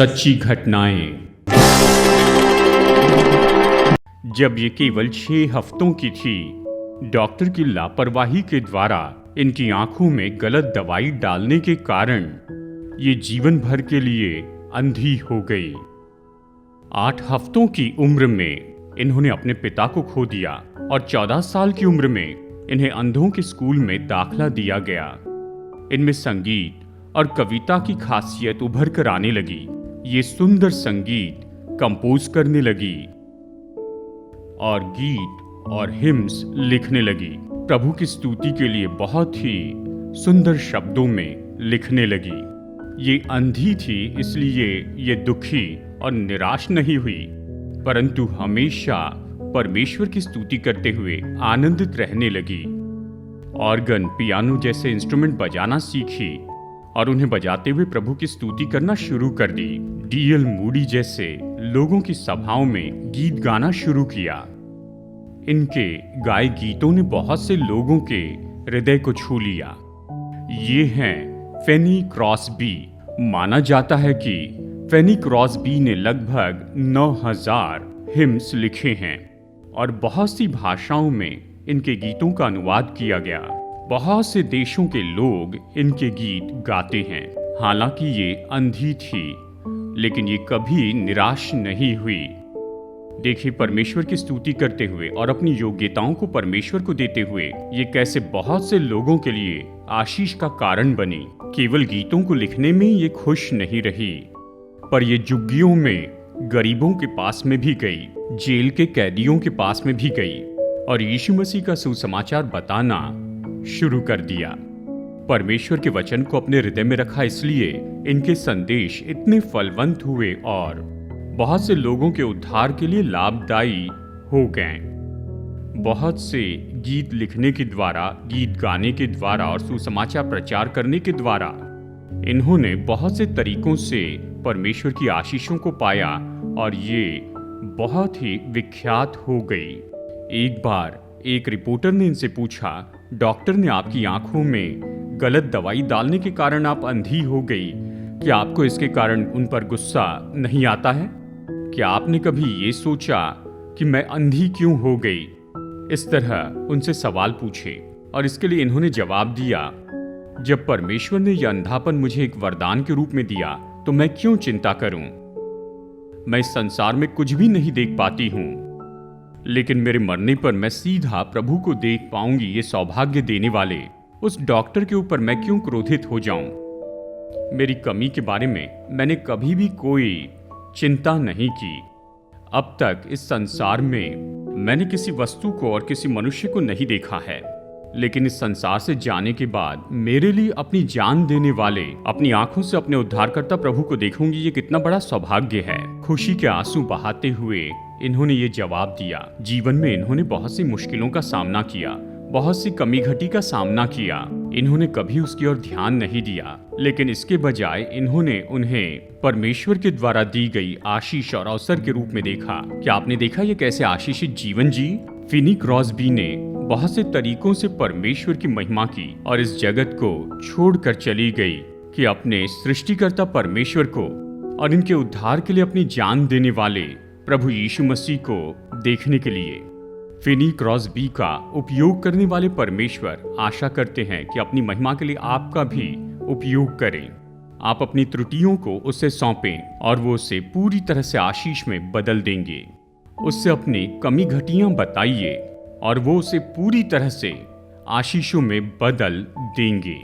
सच्ची घटनाएं। जब ये केवल 6 हफ्तों की थी, डॉक्टर की लापरवाही के द्वारा इनकी आंखों में गलत दवाई डालने के कारण ये जीवन भर के लिए अंधी हो गई। 8 हफ्तों की उम्र में इन्होंने अपने पिता को खो दिया और 14 साल की उम्र में इन्हें अंधों के स्कूल में दाखिला दिया गया। इनमें संगीत और कविता की खासियत उभर कर आने लगी। ये सुंदर संगीत कंपोज करने लगी और गीत और हिम्स लिखने लगी। प्रभु की स्तुति के लिए बहुत ही सुंदर शब्दों में लिखने लगी। ये अंधी थी, इसलिए ये दुखी और निराश नहीं हुई, परंतु हमेशा परमेश्वर की स्तुति करते हुए आनंदित रहने लगी। ऑर्गन, पियानो जैसे इंस्ट्रूमेंट बजाना सीखी और उन्हें बजाते हुए प्रभु की स्तुति करना शुरू कर दी। डीएल मूडी जैसे लोगों की सभाओं में गीत गाना शुरू किया। इनके गाए गीतों ने बहुत से लोगों के हृदय को छू लिया। ये हैं फेनी क्रॉसबी। माना जाता है कि फेनी क्रॉसबी ने लगभग 9000 हिम्स लिखे हैं और बहुत सी भाषाओं में इनके गीतों का अनुवाद किया गया। बहुत से देशों के लोग इनके गीत गाते हैं। हालांकि ये अंधी थी, लेकिन ये कभी निराश नहीं हुई। देखिए, परमेश्वर की स्तुति करते हुए और अपनी योग्यताओं को परमेश्वर को देते हुए ये कैसे बहुत से लोगों के लिए आशीष का कारण बनी। केवल गीतों को लिखने में ये खुश नहीं रही, पर ये झुग्गियों में गरीबों के पास में भी गई, जेल के कैदियों के पास में भी गई और यीशु मसीह का सुसमाचार बताना शुरू कर दिया। परमेश्वर के वचन को अपने हृदय में रखा, इसलिए इनके संदेश इतने फलवंत हुए और बहुत से लोगों के उद्धार के लिए लाभदायी हो गए। बहुत से गीत लिखने के द्वारा, गीत गाने के द्वारा और सुसमाचार प्रचार करने के द्वारा इन्होंने बहुत से तरीकों से परमेश्वर की आशीषों को पाया और ये बहुत ही विख्यात हो गई। एक बार एक रिपोर्टर ने इनसे पूछा, डॉक्टर ने आपकी आंखों में गलत दवाई डालने के कारण आप अंधी हो गई, क्या आपको इसके कारण उन पर गुस्सा नहीं आता है? क्या आपने कभी ये सोचा कि मैं अंधी क्यों हो गई? इस तरह उनसे सवाल पूछे और इसके लिए इन्होंने जवाब दिया, जब परमेश्वर ने यह अंधापन मुझे एक वरदान के रूप में दिया तो मैं क्यों चिंता करूं? मैं इस संसार में कुछ भी नहीं देख पाती हूं, लेकिन मेरे मरने पर मैं सीधा प्रभु को देख पाऊंगी। ये सौभाग्य देने वाले उस डॉक्टर के ऊपर मैं क्यों क्रोधित हो जाऊं? मेरी कमी के बारे में मैंने कभी भी कोई चिंता नहीं की। अब तक इस संसार में मैंने किसी वस्तु को और किसी मनुष्य को नहीं देखा है, लेकिन इस संसार से जाने के बाद मेरे लिए अपनी जान देने वाले, अपनी आंखों से अपने उद्धारकर्ता प्रभु को देखूंगी। ये कितना बड़ा सौभाग्य है। खुशी के आंसू बहाते हुए इन्होंने ये जवाब दिया। जीवन में इन्होंने बहुत सी मुश्किलों का सामना किया, बहुत सी कमी घटी का सामना किया। इन्होंने कभी उसकी ओर ध्यान नहीं दिया, लेकिन इसके बजाय इन्होंने उन्हें परमेश्वर के द्वारा दी गई आशीष और अवसर के रूप में देखा। क्या आपने देखा ये कैसे आशीषित जीवन जी? फेनी क्रॉसबी ने बहुत से तरीकों से परमेश्वर की महिमा की और इस जगत को छोड़कर चली गई कि अपने सृष्टिकर्ता परमेश्वर को और इनके उद्धार के लिए अपनी जान देने वाले प्रभु यीशु मसीह को देखने के लिए। फेनी क्रॉसबी का उपयोग करने वाले परमेश्वर आशा करते हैं कि अपनी महिमा के लिए आपका भी उपयोग करें। आप अपनी त्रुटियों को उसे सौंपें और वो उसे पूरी तरह से आशीष में बदल देंगे। उससे अपनी कमी घटियां बताइए और वो उसे पूरी तरह से आशीषों में बदल देंगे।